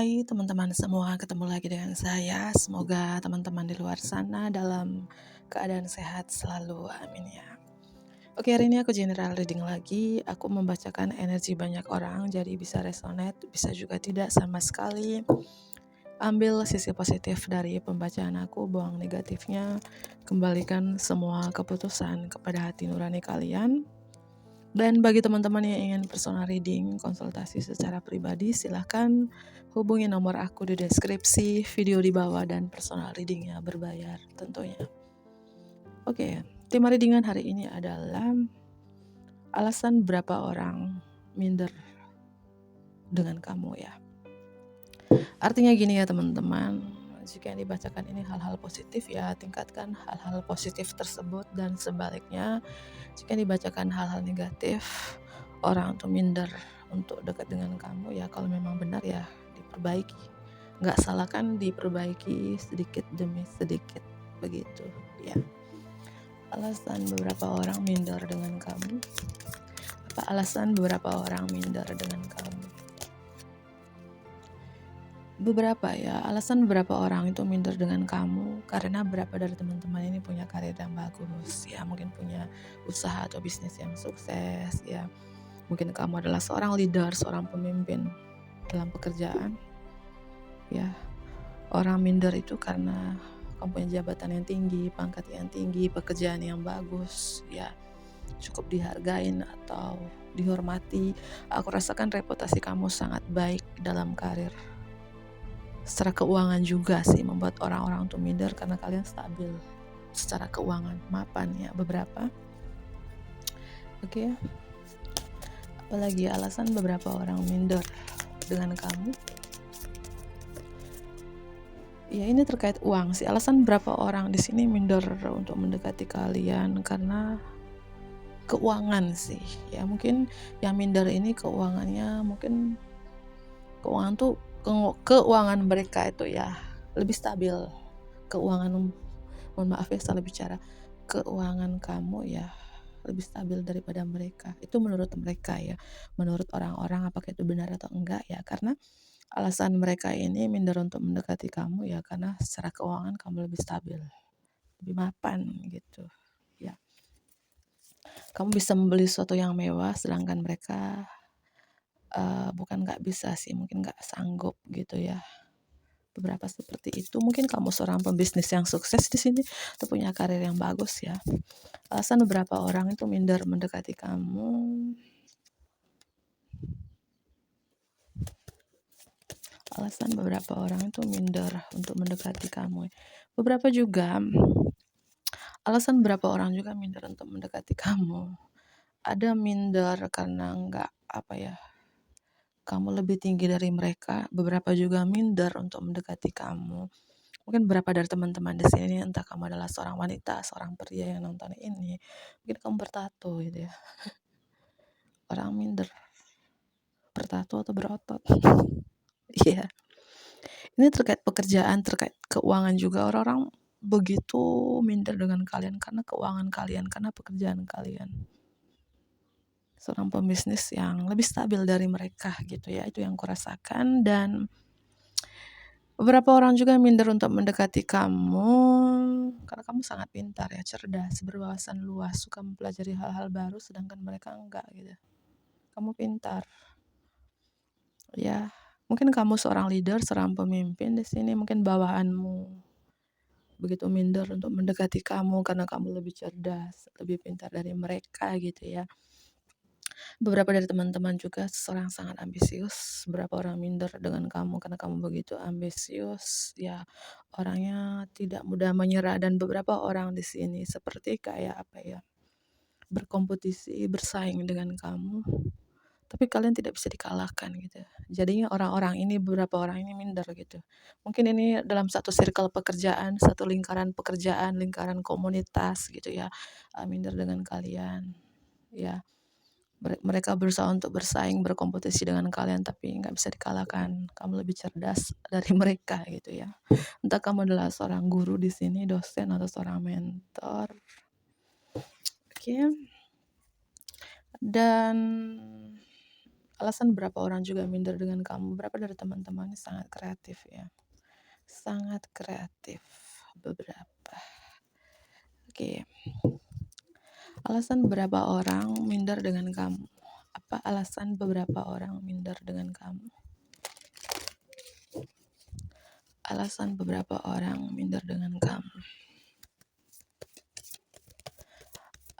Hai teman-teman semua, ketemu lagi dengan saya. Semoga teman-teman di luar sana dalam keadaan sehat selalu, amin ya. Oke, hari ini aku general reading lagi. Aku membacakan energi banyak orang, jadi bisa resonate, bisa juga tidak sama sekali. Ambil sisi positif dari pembacaan aku, buang negatifnya, kembalikan semua keputusan kepada hati nurani kalian. Dan bagi teman-teman yang ingin personal reading, konsultasi secara pribadi, silahkan hubungi nomor aku di deskripsi video di bawah dan personal readingnya berbayar tentunya. Oke, tema readingan hari ini adalah alasan berapa orang minder dengan kamu ya. Artinya gini ya teman-teman, jika yang dibacakan ini hal-hal positif ya tingkatkan hal-hal positif tersebut, dan sebaliknya jika dibacakan hal-hal negatif, orang tuh minder untuk dekat dengan kamu ya, kalau memang benar ya diperbaiki. Nggak salah kan diperbaiki sedikit demi sedikit begitu ya. Alasan beberapa orang minder dengan kamu. Apa alasan beberapa orang minder dengan kamu? Alasan beberapa orang itu minder dengan kamu karena beberapa dari teman-teman ini punya karir yang bagus ya, mungkin punya usaha atau bisnis yang sukses ya. Mungkin kamu adalah seorang leader, seorang pemimpin dalam pekerjaan ya. Orang minder itu karena kamu punya jabatan yang tinggi, pangkat yang tinggi, pekerjaan yang bagus ya, cukup dihargain atau dihormati. Aku rasakan reputasi kamu sangat baik dalam karir. Secara keuangan juga sih membuat orang-orang tuh minder karena kalian stabil secara keuangan, mapan ya beberapa. Oke. Apalagi alasan beberapa orang minder dengan kamu? Ya ini terkait uang sih. Alasan beberapa orang di sini minder untuk mendekati kalian karena keuangan sih. Ya mungkin yang minder ini keuangannya, mungkin keuangan tuh keuangan mereka itu ya lebih stabil. Keuangan, mohon maaf ya salah bicara, keuangan kamu ya lebih stabil daripada mereka. Itu menurut mereka ya. Menurut orang-orang apakah itu benar atau enggak ya, karena alasan mereka ini minder untuk mendekati kamu ya karena secara keuangan kamu lebih stabil, lebih mapan gitu ya. Kamu bisa membeli sesuatu yang mewah sedangkan mereka bukan nggak bisa sih, mungkin nggak sanggup gitu ya. Beberapa seperti itu. Mungkin kamu seorang pembisnis yang sukses di sini atau punya karir yang bagus ya. Alasan beberapa orang itu minder mendekati kamu. Alasan beberapa orang itu minder untuk mendekati kamu. Beberapa juga alasan beberapa orang juga minder untuk mendekati kamu. Ada minder karena kamu lebih tinggi dari mereka. Beberapa juga minder untuk mendekati kamu. Mungkin beberapa dari teman-teman di sini, entah kamu adalah seorang wanita, seorang pria yang nonton ini, mungkin kamu bertato gitu ya. Orang minder bertato atau berotot. Iya. Ini terkait pekerjaan, terkait keuangan juga, orang-orang begitu minder dengan kalian karena keuangan kalian, karena pekerjaan kalian. Seorang pembisnis yang lebih stabil dari mereka gitu ya, itu yang kurasakan. Dan beberapa orang juga minder untuk mendekati kamu karena kamu sangat pintar ya, cerdas, berwawasan luas, suka mempelajari hal-hal baru sedangkan mereka enggak gitu. Kamu pintar ya, mungkin kamu seorang leader, seorang pemimpin di sini, mungkin bawahanmu begitu minder untuk mendekati kamu karena kamu lebih cerdas, lebih pintar dari mereka gitu ya. Beberapa dari teman-teman juga seorang sangat ambisius. Beberapa orang minder dengan kamu karena kamu begitu ambisius ya, orangnya tidak mudah menyerah. Dan beberapa orang di sini seperti kayak berkompetisi, bersaing dengan kamu, tapi kalian tidak bisa dikalahkan gitu. Jadinya beberapa orang ini minder gitu. Mungkin ini dalam satu circle pekerjaan, satu lingkaran pekerjaan, lingkaran komunitas gitu ya, minder dengan kalian ya. Mereka berusaha untuk bersaing, berkompetisi dengan kalian, tapi nggak bisa dikalahkan. Kamu lebih cerdas dari mereka gitu ya. Entah kamu adalah seorang guru di sini, dosen atau seorang mentor. Oke. Dan Alasan beberapa orang juga minder dengan kamu, beberapa dari teman-teman ini sangat kreatif ya, sangat kreatif beberapa. Oke, alasan beberapa orang minder dengan kamu. Apa alasan beberapa orang minder dengan kamu? Alasan beberapa orang minder dengan kamu.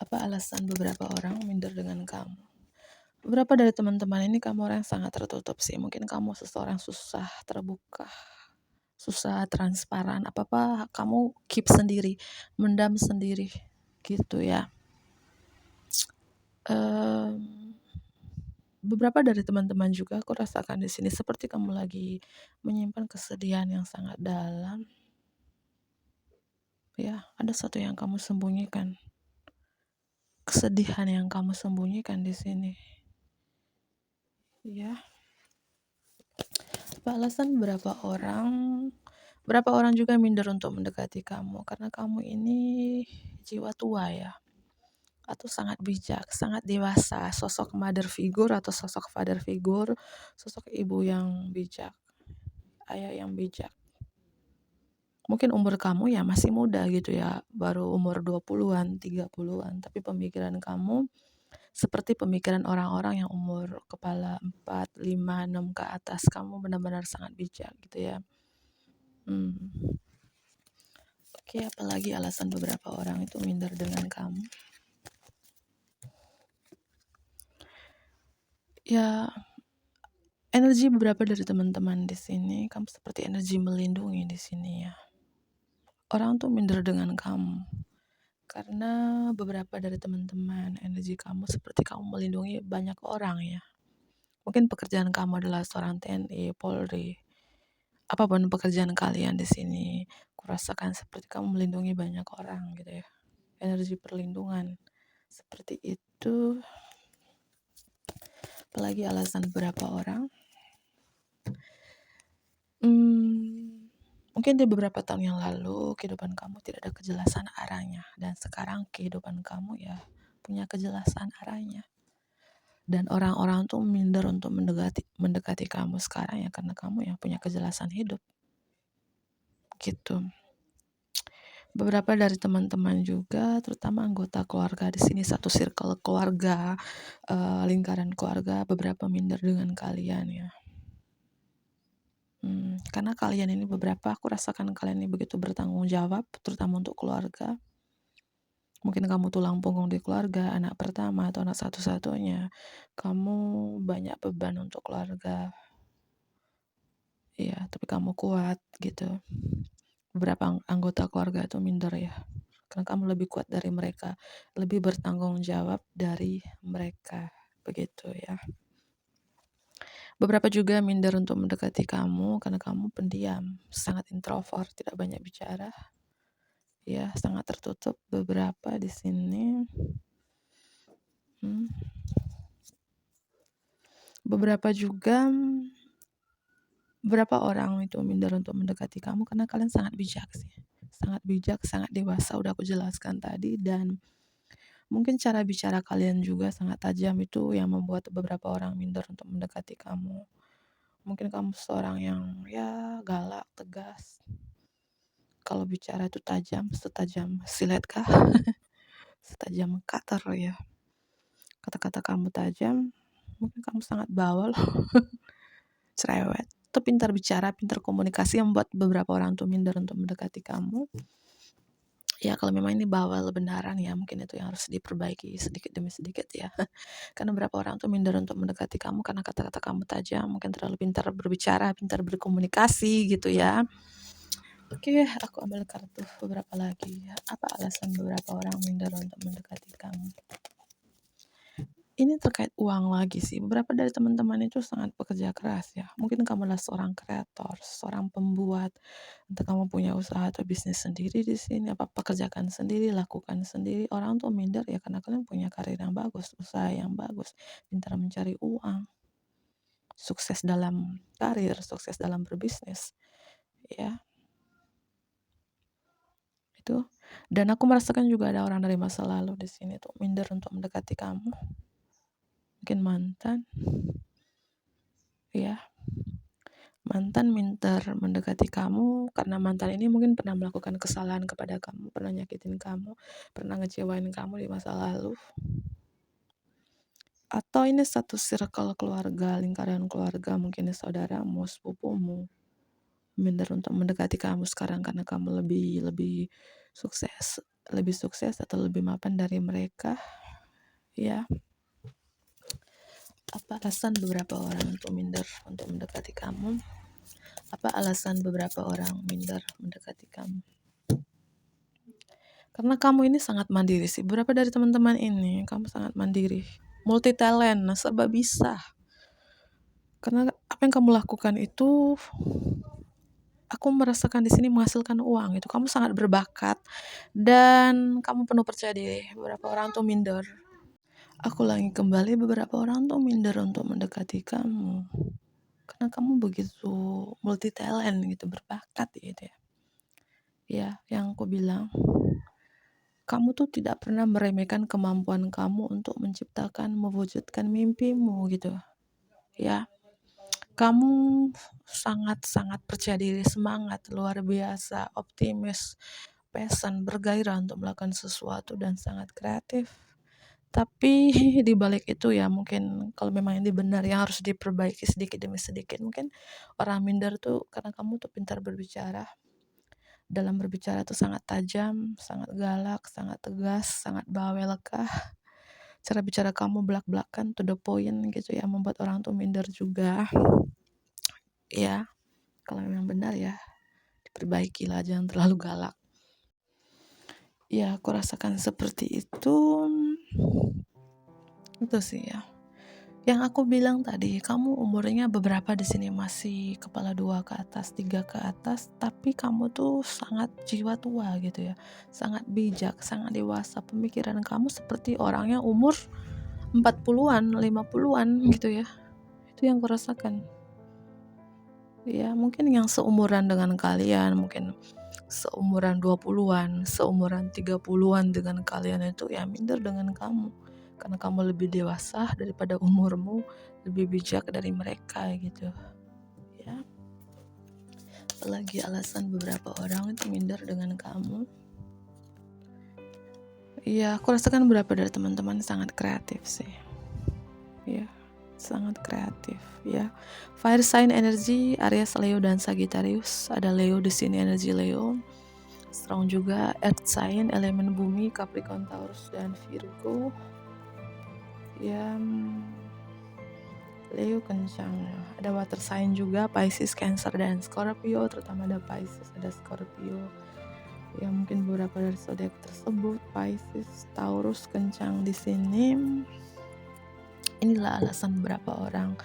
Apa alasan beberapa orang minder dengan kamu? Beberapa dari teman-teman ini kamu orang yang sangat tertutup sih. Mungkin kamu seseorang susah terbuka, susah transparan. Apa-apa kamu keep sendiri, mendam sendiri gitu ya. Beberapa dari teman-teman juga aku rasakan di sini seperti kamu lagi menyimpan kesedihan yang sangat dalam. Ya, ada sesuatu yang kamu sembunyikan. Kesedihan yang kamu sembunyikan di sini. Ya. Apa alasan berapa orang juga minder untuk mendekati kamu karena kamu ini jiwa tua ya, atau sangat bijak, sangat dewasa, sosok mother figure atau sosok father figure, sosok ibu yang bijak, ayah yang bijak. Mungkin umur kamu ya masih muda gitu ya, baru umur 20-an, 30-an, tapi pemikiran kamu seperti pemikiran orang-orang yang umur kepala 4, 5, 6 ke atas. Kamu benar-benar sangat bijak gitu ya. Oke, apalagi alasan beberapa orang itu minder dengan kamu? Ya, energi beberapa dari teman-teman di sini, kamu seperti energi melindungi di sini ya. Orang tuh minder dengan kamu karena beberapa dari teman-teman energi kamu seperti kamu melindungi banyak orang ya. Mungkin pekerjaan kamu adalah seorang TNI, Polri, apapun pekerjaan kalian di sini, kurasakan seperti kamu melindungi banyak orang gitu ya. Energi perlindungan seperti itu. Apalagi alasan beberapa orang? Mungkin di beberapa tahun yang lalu kehidupan kamu tidak ada kejelasan arahnya, dan sekarang kehidupan kamu ya punya kejelasan arahnya. Dan orang-orang tuh minder untuk mendekati kamu sekarang ya karena kamu yang punya kejelasan hidup. Gitu. Beberapa dari teman-teman juga, terutama anggota keluarga di sini, satu circle keluarga, lingkaran keluarga, beberapa minder dengan kalian ya. Karena kalian ini beberapa, aku rasakan kalian ini begitu bertanggung jawab, terutama untuk keluarga. Mungkin kamu tulang punggung di keluarga, anak pertama atau anak satu-satunya. Kamu banyak beban untuk keluarga. Iya, tapi kamu kuat gitu. Beberapa anggota keluarga itu minder ya. Karena kamu lebih kuat dari mereka, lebih bertanggung jawab dari mereka. Begitu ya. Beberapa juga minder untuk mendekati kamu karena kamu pendiam, sangat introvert, tidak banyak bicara. Ya, sangat tertutup beberapa di sini. Beberapa orang itu minder untuk mendekati kamu karena kalian sangat bijak sih. Sangat bijak, sangat dewasa, udah aku jelaskan tadi, dan mungkin cara bicara kalian juga sangat tajam, itu yang membuat beberapa orang minder untuk mendekati kamu. Mungkin kamu seorang yang ya galak, tegas. Kalau bicara itu tajam, setajam silet kah? Setajam cutter ya. Kata-kata kamu tajam, mungkin kamu sangat bawel, cerewet. Itu pintar bicara, pintar komunikasi yang membuat beberapa orang tuh minder untuk mendekati kamu. Ya kalau memang ini bawel benaran ya, mungkin itu yang harus diperbaiki sedikit demi sedikit ya. Karena beberapa orang tuh minder untuk mendekati kamu karena kata-kata kamu tajam, mungkin terlalu pintar berbicara, pintar berkomunikasi gitu ya. Oke, aku ambil kartu beberapa lagi ya. Apa alasan beberapa orang minder untuk mendekati kamu? Ini terkait uang lagi sih. Beberapa dari teman-teman itu sangat pekerja keras ya. Mungkin kamu adalah seorang kreator, seorang pembuat, entah kamu punya usaha atau bisnis sendiri di sini, apa pekerjakan sendiri, lakukan sendiri. Orang tuh minder ya karena kalian punya karir yang bagus, usaha yang bagus, pintar mencari uang, sukses dalam karir, sukses dalam berbisnis. Ya, itu. Dan aku merasakan juga ada orang dari masa lalu di sini tuh minder untuk mendekati kamu. Mungkin mantan, ya. Mantan minder mendekati kamu karena mantan ini mungkin pernah melakukan kesalahan kepada kamu, pernah nyakitin kamu, pernah ngecewain kamu di masa lalu. Atau ini satu circle keluarga, lingkaran keluarga, mungkin ini saudaramu, sepupumu, minder untuk mendekati kamu sekarang karena kamu lebih sukses, atau lebih mapan dari mereka, ya. Apa alasan beberapa orang untuk minder untuk mendekati kamu? Apa alasan beberapa orang minder mendekati kamu? Karena kamu ini sangat mandiri sih. Beberapa dari teman-teman ini, kamu sangat mandiri, multi talent, serba bisa. Karena apa yang kamu lakukan itu, aku merasakan di sini menghasilkan uang. Itu kamu sangat berbakat dan kamu penuh percaya diri. Beberapa orang tuh minder. Aku ulangi kembali, beberapa orang tuh minder untuk mendekati kamu. Karena kamu begitu multi talent gitu, berbakat gitu ya. Ya, yang aku bilang, kamu tuh tidak pernah meremehkan kemampuan kamu untuk menciptakan, mewujudkan mimpimu gitu. Ya, kamu sangat-sangat percaya diri, semangat, luar biasa, optimis, passion, bergairah untuk melakukan sesuatu dan sangat kreatif. Tapi di balik itu ya mungkin kalau memang ini benar yang harus diperbaiki sedikit demi sedikit. Mungkin orang minder tuh karena kamu tuh pintar berbicara. Dalam berbicara tuh sangat tajam, sangat galak, sangat tegas, sangat bawelkah. Cara bicara kamu belak-belakan to the point gitu ya, membuat orang tuh minder juga. Ya, kalau memang benar ya diperbaikilah, jangan terlalu galak. Ya, aku rasakan seperti itu. Itu sih ya. Yang aku bilang tadi, kamu umurnya beberapa di sini masih kepala 2 ke atas, 3 ke atas, tapi kamu tuh sangat jiwa tua gitu ya. Sangat bijak, sangat dewasa. Pemikiran kamu seperti orangnya umur 40-an, 50-an gitu ya. Itu yang kurasakan. Ya, mungkin yang seumuran dengan kalian, mungkin seumuran 20-an, seumuran 30-an dengan kalian itu ya minder dengan kamu. Karena kamu lebih dewasa daripada umurmu, lebih bijak dari mereka gitu. Ya. Apalagi alasan beberapa orang itu minder dengan kamu. Ya, aku rasakan beberapa dari teman-teman sangat kreatif sih. Ya, sangat kreatif ya. Fire sign energi Aries, Leo dan Sagittarius. Ada Leo di sini, energi Leo. Strong juga. Earth sign elemen bumi, Capricorn, Taurus dan Virgo. Ya, Leo kencang. Ada water sign juga, Pisces, Cancer dan Scorpio. Terutama ada Pisces, ada Scorpio. Ya, mungkin beberapa dari zodiak tersebut, Pisces, Taurus kencang di sini. Inilah alasan beberapa orang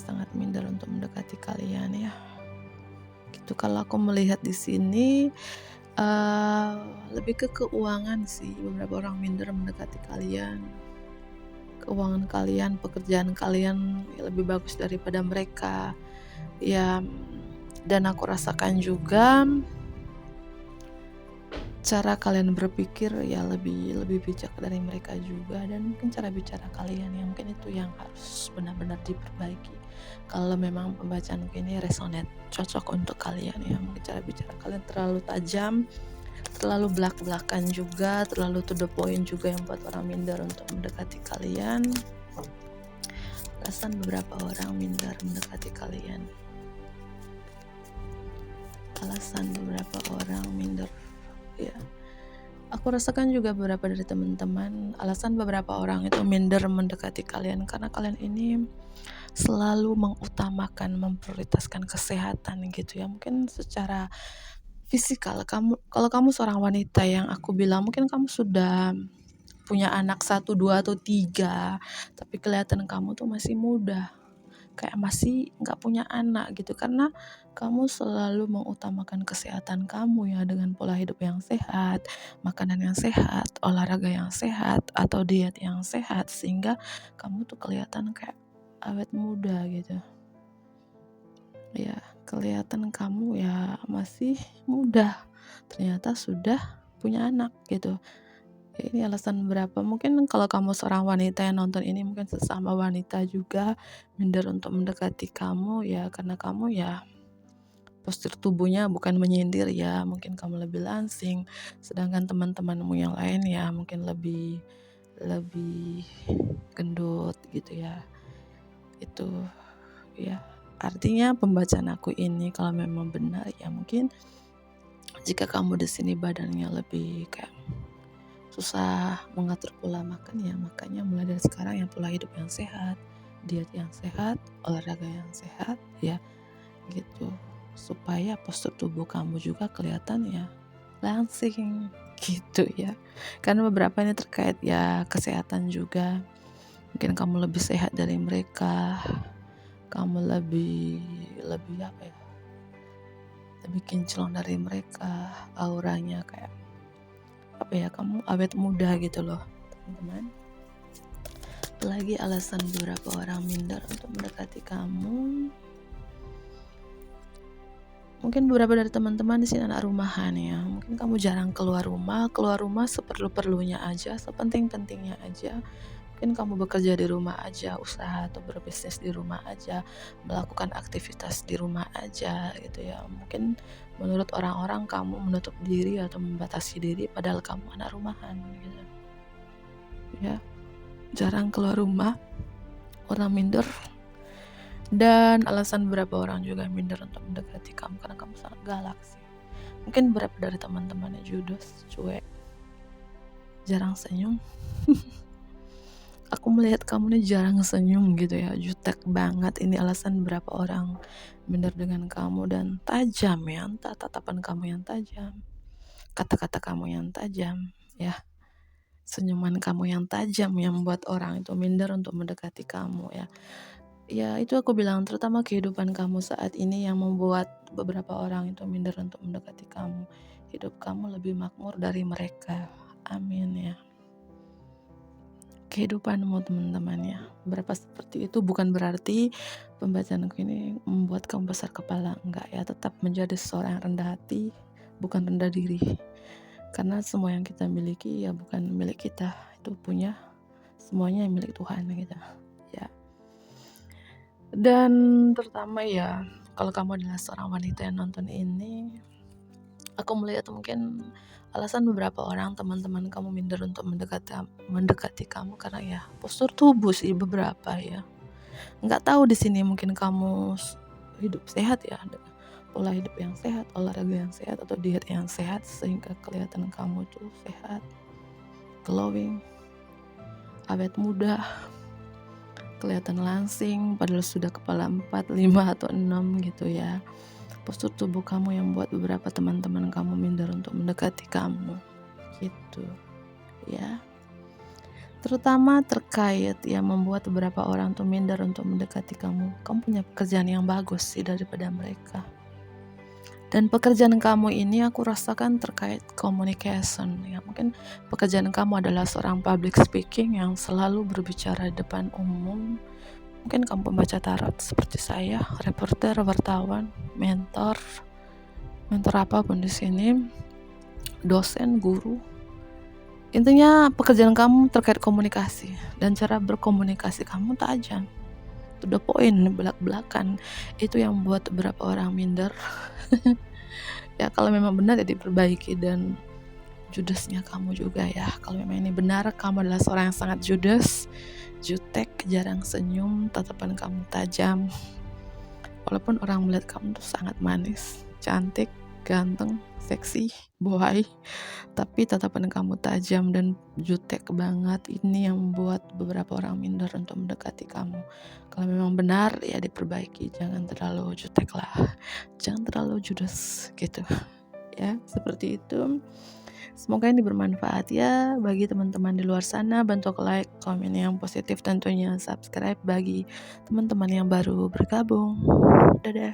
sangat minder untuk mendekati kalian ya. Gitu kalau aku melihat di sini lebih ke keuangan sih. Beberapa orang minder mendekati kalian. Keuangan kalian, pekerjaan kalian lebih bagus daripada mereka. Ya, dan aku rasakan juga cara kalian berpikir ya lebih bijak dari mereka juga, dan mungkin cara bicara kalian yang mungkin itu yang harus benar-benar diperbaiki. Kalau memang pembacaan ini resonate, cocok untuk kalian ya, mungkin cara bicara kalian terlalu tajam, terlalu belak-belakan juga, terlalu to the point juga yang buat orang minder untuk mendekati kalian. Alasan beberapa orang minder mendekati kalian. Alasan beberapa orang minder ya. Aku rasakan juga beberapa dari teman-teman, alasan beberapa orang itu minder mendekati kalian karena kalian ini selalu mengutamakan, memprioritaskan kesehatan gitu ya. Mungkin secara fisikal kalau kamu seorang wanita yang aku bilang mungkin kamu sudah punya anak 1, 2 atau 3, tapi kelihatan kamu tuh masih muda, kayak masih nggak punya anak gitu, karena kamu selalu mengutamakan kesehatan kamu ya, dengan pola hidup yang sehat, makanan yang sehat, olahraga yang sehat, atau diet yang sehat, sehingga kamu tuh kelihatan kayak awet muda gitu ya. Kelihatan kamu ya masih muda, ternyata sudah punya anak gitu. Ya, ini alasan berapa, mungkin kalau kamu seorang wanita yang nonton ini mungkin sesama wanita juga minder untuk mendekati kamu ya, karena kamu ya postur tubuhnya bukan menyindir ya, mungkin kamu lebih langsing, sedangkan teman-temanmu yang lain ya mungkin lebih lebih gendut gitu ya. Itu ya, artinya pembacaan aku ini kalau memang benar ya mungkin jika kamu di sini badannya lebih kayak susah mengatur pola makan ya, makanya mulai dari sekarang yang pola hidup yang sehat, diet yang sehat, olahraga yang sehat ya gitu, supaya postur tubuh kamu juga kelihatan ya langsing gitu ya. Karena beberapa ini terkait ya kesehatan juga, mungkin kamu lebih sehat dari mereka, kamu lebih lebih apa ya, lebih kinclong dari mereka, auranya kayak apa ya, kamu awet muda gitu loh teman-teman. Apalagi alasan beberapa orang minder untuk mendekati kamu, mungkin beberapa dari teman-teman di sini anak rumahan ya, mungkin kamu jarang keluar rumah seperlu-perlunya aja, sepenting-pentingnya aja. Mungkin kamu bekerja di rumah aja, usaha atau berbisnis di rumah aja, melakukan aktivitas di rumah aja gitu ya. Mungkin menurut orang-orang kamu menutup diri atau membatasi diri, padahal kamu anak rumahan gitu ya. Jarang keluar rumah, orang minder. Dan alasan beberapa orang juga minder untuk mendekati kamu karena kamu sangat galak sih. Mungkin beberapa dari teman-temannya judes, cuek, jarang senyum. Aku melihat kamu nih jarang senyum gitu ya, jutek banget. Ini alasan beberapa orang minder dengan kamu, dan tajam ya, entah tatapan kamu yang tajam, kata-kata kamu yang tajam ya, senyuman kamu yang tajam yang membuat orang itu minder untuk mendekati kamu ya. Ya itu aku bilang, terutama kehidupan kamu saat ini yang membuat beberapa orang itu minder untuk mendekati kamu. Hidup kamu lebih makmur dari mereka. Amin ya. Kehidupanmu teman-teman ya, berapa seperti itu bukan berarti pembacaanku ini membuat kamu besar kepala, enggak ya. Tetap menjadi seorang yang rendah hati, bukan rendah diri, karena semua yang kita miliki ya bukan milik kita, itu punya semuanya yang milik Tuhan gitu ya. Dan terutama ya, kalau kamu adalah seorang wanita yang nonton ini, aku melihat mungkin alasan beberapa orang teman-teman kamu minder untuk mendekati kamu karena ya postur tubuh sih beberapa ya. Nggak tahu di sini mungkin kamu hidup sehat ya, ada pola hidup yang sehat, olahraga yang sehat atau diet yang sehat sehingga kelihatan kamu tuh sehat, glowing, awet muda, kelihatan langsing padahal sudah kepala 4, 5 atau 6 gitu ya. Postur tubuh kamu yang buat beberapa teman-teman kamu minder untuk mendekati kamu gitu ya. Terutama terkait yang membuat beberapa orang tuh minder untuk mendekati kamu. Kamu punya pekerjaan yang bagus sih daripada mereka. Dan pekerjaan kamu ini aku rasakan terkait communication ya. Mungkin pekerjaan kamu adalah seorang public speaking yang selalu berbicara di depan umum. Mungkin kamu pembaca tarot seperti saya, reporter, wartawan, mentor apapun di sini, dosen, guru. Intinya pekerjaan kamu terkait komunikasi dan cara berkomunikasi kamu tajam, to the point, belak-belakan. Itu yang membuat beberapa orang minder. Ya kalau memang benar ya diperbaiki, dan judesnya kamu juga ya. Kalau memang ini benar, kamu adalah seorang yang sangat judes, jutek, jarang senyum, tatapan kamu tajam. Walaupun orang melihat kamu tuh sangat manis, cantik, ganteng, seksi, bohai, tapi tatapan kamu tajam dan jutek banget. Ini yang membuat beberapa orang minder untuk mendekati kamu. Kalau memang benar ya diperbaiki, jangan terlalu jutek lah, jangan terlalu judes gitu ya, seperti itu. Semoga ini bermanfaat ya bagi teman-teman di luar sana. Bantu like, komen yang positif, tentunya subscribe bagi teman-teman yang baru bergabung. Dadah.